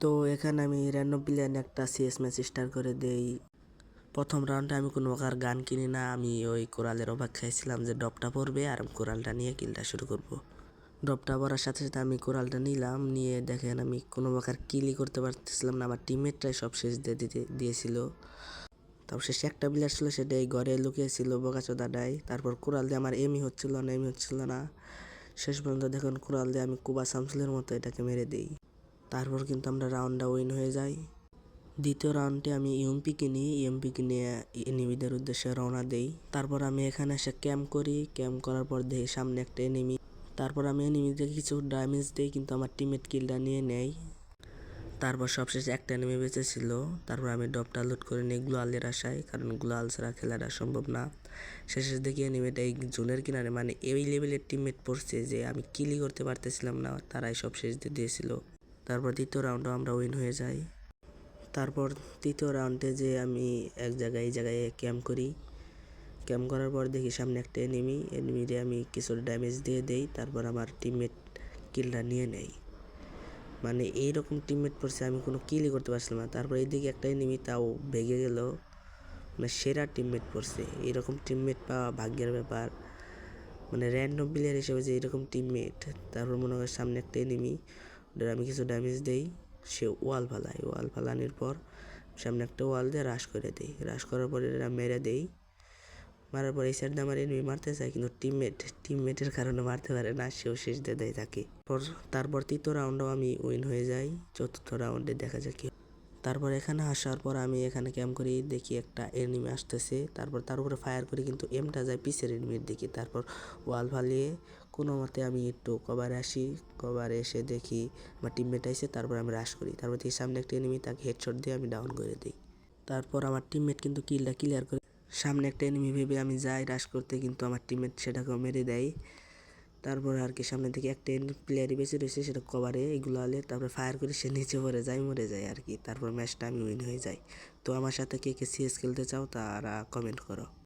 তো এখানে আমি র্যান্ডম প্লেয়ার একটা সিএস ম্যাচ স্টার্ট করে দেই। প্রথম রাউন্ডে আমি কোনো প্রকার গান কিনি না, আমি ওই কোরালের অপেক্ষায় ছিলাম যে ড্রপটা পড়বে আর আমি কোরালটা নিয়ে কিলটা শুরু করব। ড্রপটা পড়ার সাথে সাথে আমি কোরালটা নিলাম, নিয়ে দেখেন আমি কোনো প্রকার কিলই করতে পারতেছিলাম না, আমার টিমমেটরাই সব শেষ দিয়েছিল। তারপর শেষে একটা প্লেয়ার ছিল, সেটা এই ঘরে লুকিয়েছিল বোকাচোদাটাই। তারপর কোরাল দিয়ে আমার এমই হচ্ছিল না। শেষ পর্যন্ত দেখুন কোরাল দিয়ে আমি কুবা শামসুলের মতো এটাকে মেরে দিই। তারপর কিন্তু আমরা রাউন্ডটা উইন হয়ে যাই। দ্বিতীয় রাউন্ডে আমি ইএমপি কিনি, নিয়ে এনিমিদের উদ্দেশ্যে রওনা দেই। তারপর আমি এখানে এসে ক্যাম্প করি, ক্যাম্প করার পর দেখি সামনে একটা এনিমি। তারপর আমি এনিমিদেরকে কিছু ড্যামেজ দিই, কিন্তু আমার টিমমেট কিলটা নিয়ে নেয়। তারপর সবশেষে একটা এনিমি বেঁচে ছিল। তারপর আমি ড্রপটা লুট করে নিই গ্লোয়ালের আশায়, কারণ গ্লোয়াল ছাড়া খেলাটা সম্ভব না। শেষে দেখি এনিমিটা এই জোনের কিনারে, মানে এই লেভেলের টিমমেট পড়ছে যে আমি কিলই করতে পারতেছিলাম না, তারাই সব শেষ দিয়ে দিয়েছিল। তারপর দ্বিতীয় রাউন্ডও আমরা উইন হয়ে যাই। তারপর তৃতীয় রাউন্ডে যে আমি এই জায়গায় ক্যাম্প করি। ক্যাম্প করার পর দেখি সামনে একটা এনিমিরে আমি কিছু ড্যামেজ দিয়ে দেই। তারপর আমার টিমমেট কিলটা নিয়ে নেয়। মানে এইরকম টিমমেট পড়ছে, আমি কোনো কিলই করতে পারছিলাম না। তারপর এইদিকে একটা এনিমি, তাও ভেঙে গেল। মানে সেরা টিমমেট পড়ছে। এইরকম টিমমেট পাওয়া ভাগ্যের ব্যাপার, মানে র্যান্ডম প্লেয়ার হিসেবে যে এরকম টিমমেট। তারপর মনে হয় সামনে একটা এনিমি, ওদের আমি কিছু ড্যামেজ দেই, সে ওয়াল ফালানোর পর সামনে একটা ওয়াল দিয়ে রাশ করে দেই। রাশ করার পরে এরা মেরে দেই। মারার পর এই সাইড দিয়ে আমার এনিমি মারতে চায়, কিন্তু টিমমেটের কারণে মারতে পারে না, সেও শেষ দিয়ে দেয় তাকে। তারপর তৃতীয় রাউন্ডও আমি উইন হয়ে যাই। চতুর্থ রাউন্ডে দেখা যাক কি। তারপর এখানে আসার পর আমি এখানে ক্যাম্প করি, দেখি একটা এনিমি আসতেছে। তারপর তার উপরে ফায়ার করি, কিন্তু এমটা যায় পিছের এনিমির দিকে। তারপর ওয়াল ফালিয়ে কোনো মতে আমি একটু কভারে আসি। কভারে এসে দেখি আমার টিমমেট আইছে, তারপর আমি রাশ করি। তারপর দেখি সামনে একটা এনিমি, তাকে হেডশট দিয়ে আমি ডাউন করে দিই। তারপর আমার টিমমেট কিন্তু কিলটা ক্লিয়ার করে। সামনে একটা এনিমি ভেবে আমি যাই রাশ করতে, কিন্তু আমার টিমমেট সেটাকেও মেরে দেয়। তারপর আর কি সামনে থেকে একটা প্লেয়ারই বেঁচে রয়েছে, সেটা কভারে এগুলো আলে। তারপর ফায়ার করে সে নিচে মরে যায় আর কি। তারপর ম্যাচটা আমি উইন হয়ে যাই। তো আমার সাথে কে কে সিএস খেলতে চাও তারা কমেন্ট করো।